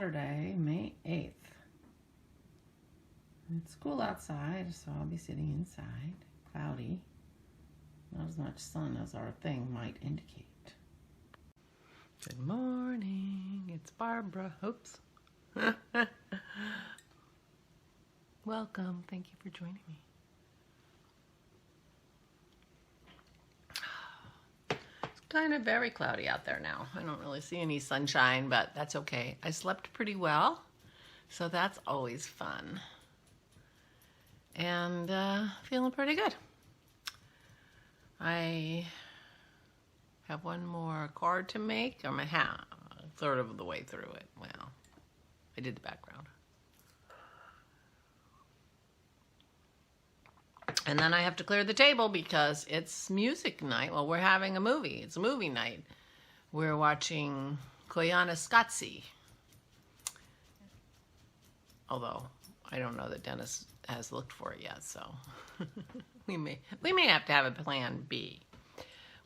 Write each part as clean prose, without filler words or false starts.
Saturday, May 8th. It's cool outside, so I'll be sitting inside. Cloudy. Not as much sun as our thing might indicate. Good morning. It's Barbara. Oops. Welcome. Thank you for joining me. It's kind of very cloudy out there now. I don't really see any sunshine, but that's okay. I slept pretty well, so that's always fun. And feeling pretty good. I have one more card to make. I'm a third of the way through it. Well, I did the background. And then I have to clear the table because it's music night. Well, we're having a movie. It's a movie night. We're watching Koyaanisqatsi. Although, I don't know that Dennis has looked for it yet, so we may have to have a plan B.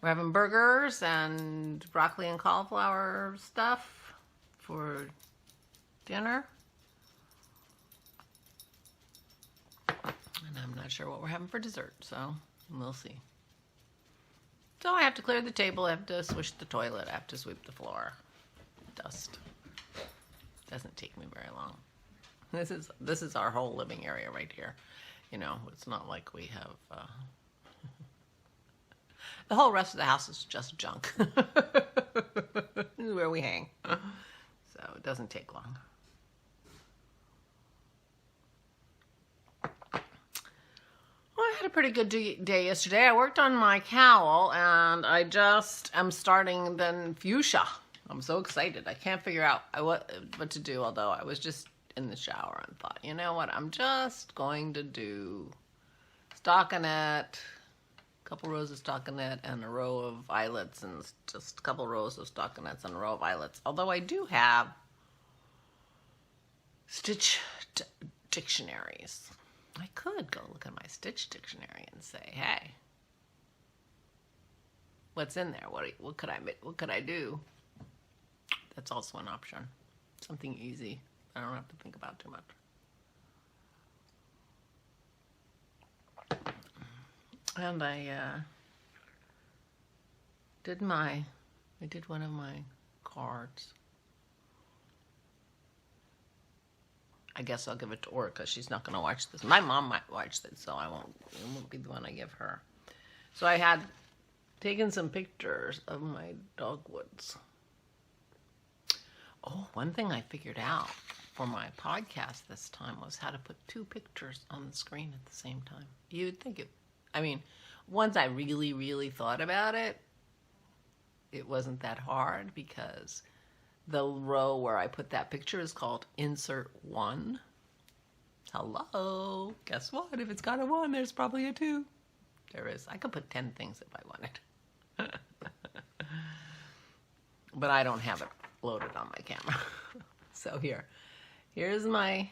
We're having burgers and broccoli and cauliflower stuff for dinner. And I'm not sure what we're having for dessert, so we'll see. So I have to clear the table, I have to swish the toilet, I have to sweep the floor. Dust. Doesn't take me very long. This is our whole living area right here. You know, it's not like we have the whole rest of the house is just junk. This is where we hang. So it doesn't take long. Well, I had a pretty good day yesterday. I worked on my cowl and I just am starting the fuchsia. I'm so excited. I can't figure out what to do, although I was just in the shower and thought, you know what, I'm just going to do stockinette, a couple rows of stockinette and a row of violets, and just a couple rows of stockinettes and a row of violets. Although I do have stitch dictionaries. I could go look at my stitch dictionary and say, hey, what's in there? What could I do? That's also an option. Something easy. I don't have to think about too much. And I did one of my cards. I guess I'll give it to Ora because she's not going to watch this. My mom might watch this, so it won't be the one I give her. So I had taken some pictures of my dogwoods. Oh, one thing I figured out for my podcast this time was how to put two pictures on the screen at the same time. You'd think once I really, really thought about it, it wasn't that hard because the row where I put that picture is called Insert 1. Hello. Guess what? If it's got a 1, there's probably a 2. There is. I could put 10 things if I wanted. But I don't have it loaded on my camera. So here's my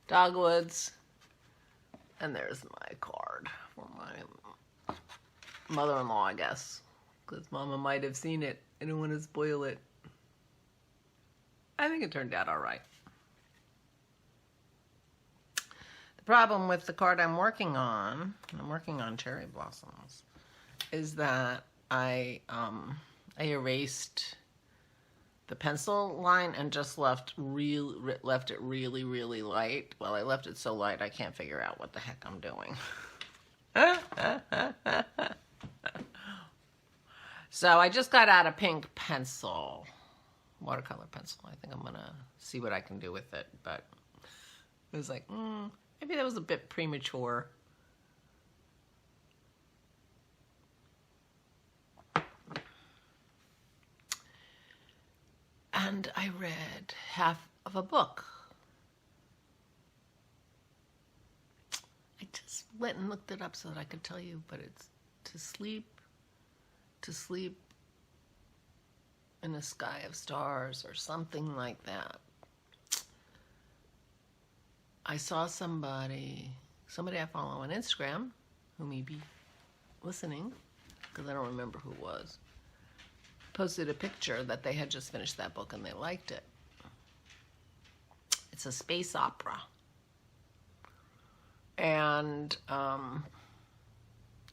dogwoods, and there's my card for my mother-in-law, I guess, because Mama might have seen it. I don't want to spoil it. I think it turned out all right. The problem with the card I'm working on cherry blossoms, is that I erased the pencil line and just left it really, really light. Well, I left it so light I can't figure out what the heck I'm doing. So I just got out a pink pencil, watercolor pencil. I think I'm gonna see what I can do with it, but it was like, maybe that was a bit premature. And I read half of a book. I just went and looked it up so that I could tell you, but it's to sleep in a sky of stars or something like that. I saw somebody I follow on Instagram, who may be listening, because I don't remember who it was, posted a picture that they had just finished that book and they liked it. It's a space opera. And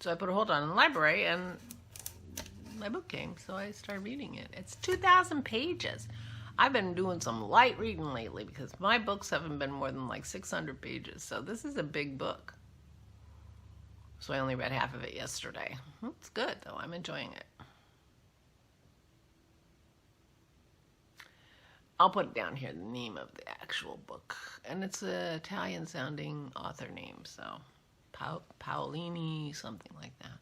so I put a hold on in the library, and my book came, so I started reading it. It's 2,000 pages. I've been doing some light reading lately because my books haven't been more than like 600 pages, so this is a big book. So I only read half of it yesterday. It's good, though. I'm enjoying it. I'll put it down here, the name of the actual book. And it's an Italian-sounding author name, so Paolini, something like that.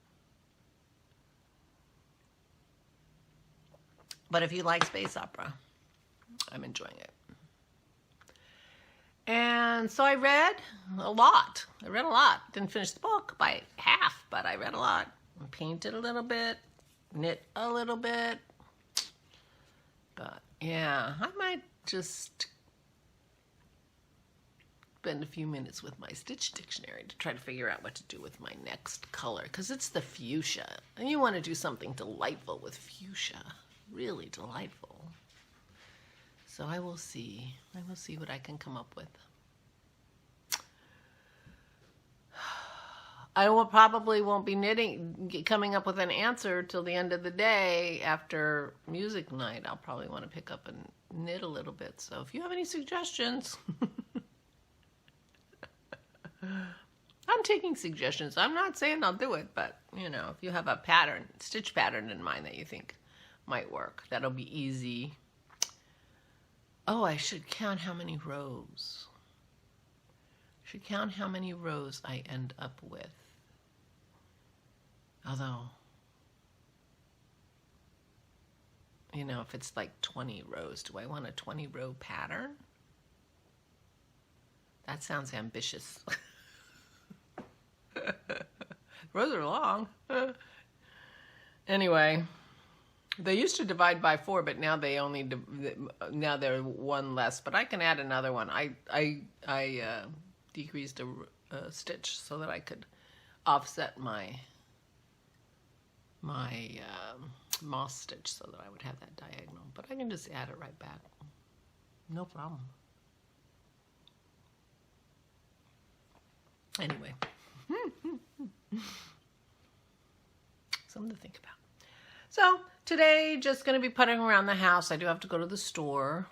But if you like space opera, I'm enjoying it. And so I read a lot. Didn't finish the book by half, but I read a lot. Painted a little bit, knit a little bit. But yeah, I might just spend a few minutes with my Stitch Dictionary to try to figure out what to do with my next color, because it's the fuchsia. And you want to do something delightful with fuchsia. Really delightful. So I will see. I will see what I can come up with. I probably won't be coming up with an answer till the end of the day after music night. I'll probably want to pick up and knit a little bit. So if you have any suggestions, I'm taking suggestions. I'm not saying I'll do it, but you know, if you have a pattern, stitch pattern in mind that you think might work, that'll be easy. Oh, I should count how many rows. Should count how many rows I end up with. Although, you know, if it's like 20 rows, do I want a 20 row pattern? That sounds ambitious. Rows are long. Anyway, they used to divide by 4, but now they only now they're one less. But I can add another one. I decreased a stitch so that I could offset my moss stitch so that I would have that diagonal. But I can just add it right back. No problem. Anyway. Something to think about. So today, just going to be putting around the house. I do have to go to the store.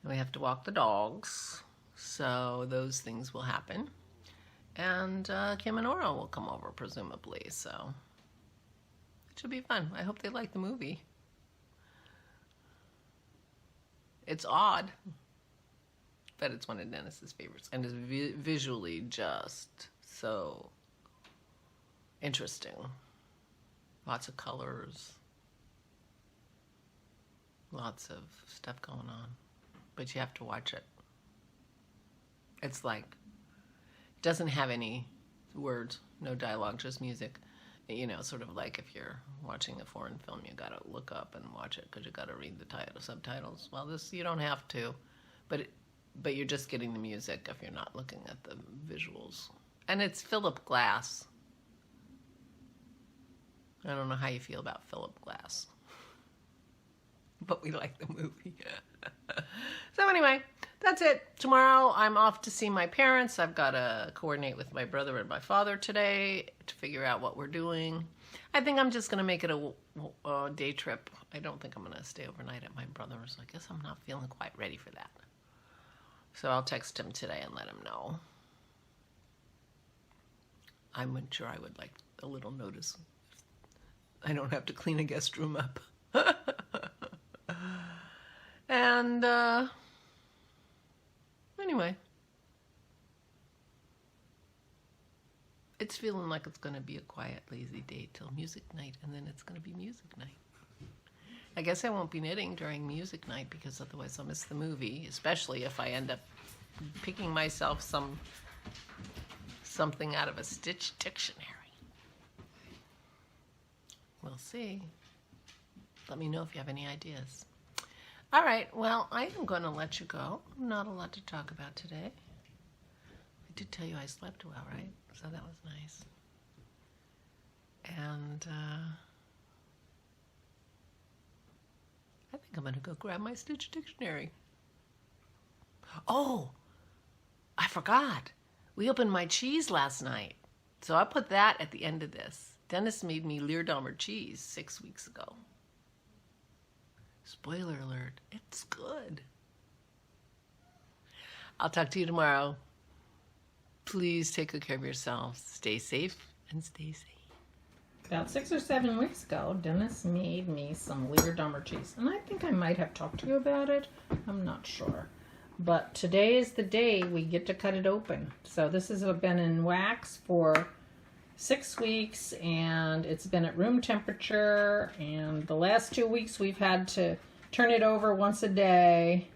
And we have to walk the dogs. So those things will happen. And Kim and Oro will come over, presumably. So it should be fun. I hope they like the movie. It's odd, but it's one of Dennis's favorites. And it's visually just so interesting. Lots of colors. Lots of stuff going on. But you have to watch it. It's like, it doesn't have any words, no dialogue, just music. You know, sort of like if you're watching a foreign film, you gotta look up and watch it because you gotta read the subtitles. Well, this, you don't have to, but you're just getting the music if you're not looking at the visuals. And it's Philip Glass. I don't know how you feel about Philip Glass, but we like the movie. So anyway, that's it. Tomorrow I'm off to see my parents. I've got to coordinate with my brother and my father today to figure out what we're doing. I think I'm just going to make it a day trip. I don't think I'm going to stay overnight at my brother's. I guess I'm not feeling quite ready for that. So I'll text him today and let him know. I'm sure I would like a little notice. I don't have to clean a guest room up. And anyway, it's feeling like it's going to be a quiet, lazy day till music night, and then it's going to be music night. I guess I won't be knitting during music night because otherwise I'll miss the movie, especially if I end up picking myself something out of a Stitch Dictionary. We'll see. Let me know if you have any ideas. All right, well, I am going to let you go. Not a lot to talk about today. I did tell you I slept well, right? So that was nice. And I think I'm going to go grab my Stitch Dictionary. Oh, I forgot. We opened my cheese last night. So I put that at the end of this. Dennis made me Leerdammer cheese 6 weeks ago. Spoiler alert, it's good. I'll talk to you tomorrow. Please take good care of yourselves. Stay safe and stay safe. About 6 or 7 weeks ago, Dennis made me some Leerdammer cheese. And I think I might have talked to you about it. I'm not sure. But today is the day we get to cut it open. So this has been in wax for 6 weeks, and it's been at room temperature. And the last 2 weeks we've had to turn it over once a day.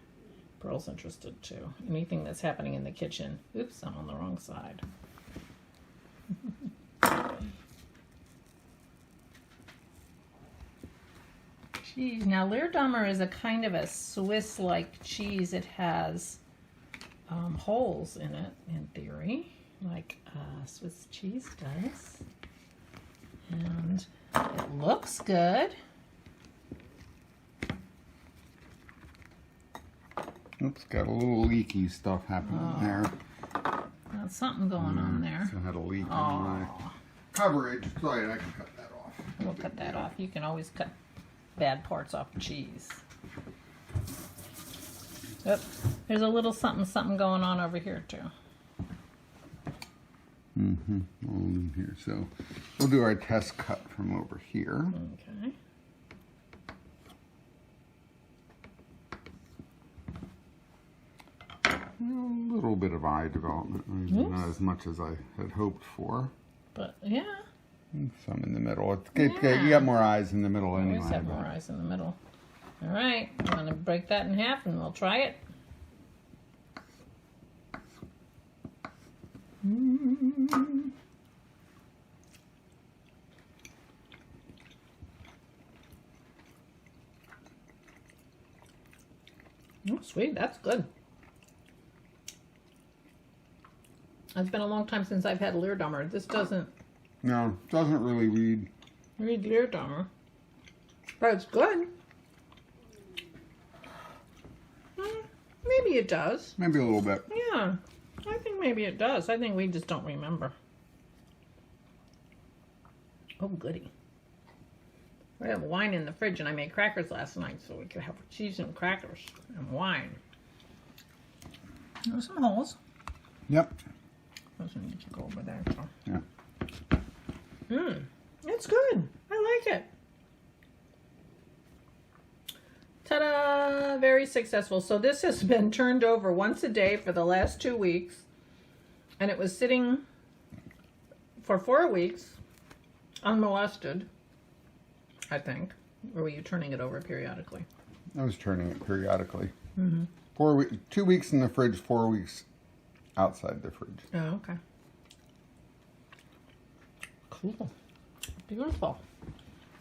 Pearl's interested too. Anything that's happening in the kitchen. Oops, I'm on the wrong side. Cheese. Now, Leerdammer is a kind of a Swiss-like cheese. It has holes in it, in theory, like Swiss cheese does. And it looks good. Oops, got a little leaky stuff happening there. That's something going on there. So I had a leak in my coverage. Sorry, I can cut that off. We'll cut that off. You can always cut bad parts off cheese. Oop, there's a little something going on over here too. On here. So we'll do our test cut from over here. Okay. A little bit of eye development, not as much as I had hoped for. But yeah. Some in the middle. You got more eyes in the middle anyway. Always have more eyes in the middle. All right, I'm going to break that in half and we'll try it. Oh, sweet, that's good. It's been a long time since I've had Leerdammer. This doesn't... No, it doesn't really read Leerdammer. But it's good. Maybe it does. Maybe a little bit. Yeah, I think maybe it does. I think we just don't remember. Oh, goody. We have wine in the fridge, and I made crackers last night, so we could have cheese and crackers and wine. There's some holes. Yep. Doesn't need to go over there. So. Yeah. It's good. I like it. Ta-da! Very successful. So this has been turned over once a day for the last 2 weeks. And it was sitting for 4 weeks unmolested, I think. Or were you turning it over periodically? I was turning it periodically. 2 weeks in the fridge, 4 weeks outside the fridge. Oh, okay. Cool. Beautiful.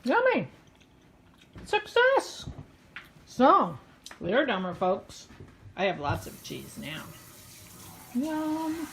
Yummy. Success. So, Leerdammer, folks. I have lots of cheese now. Yum.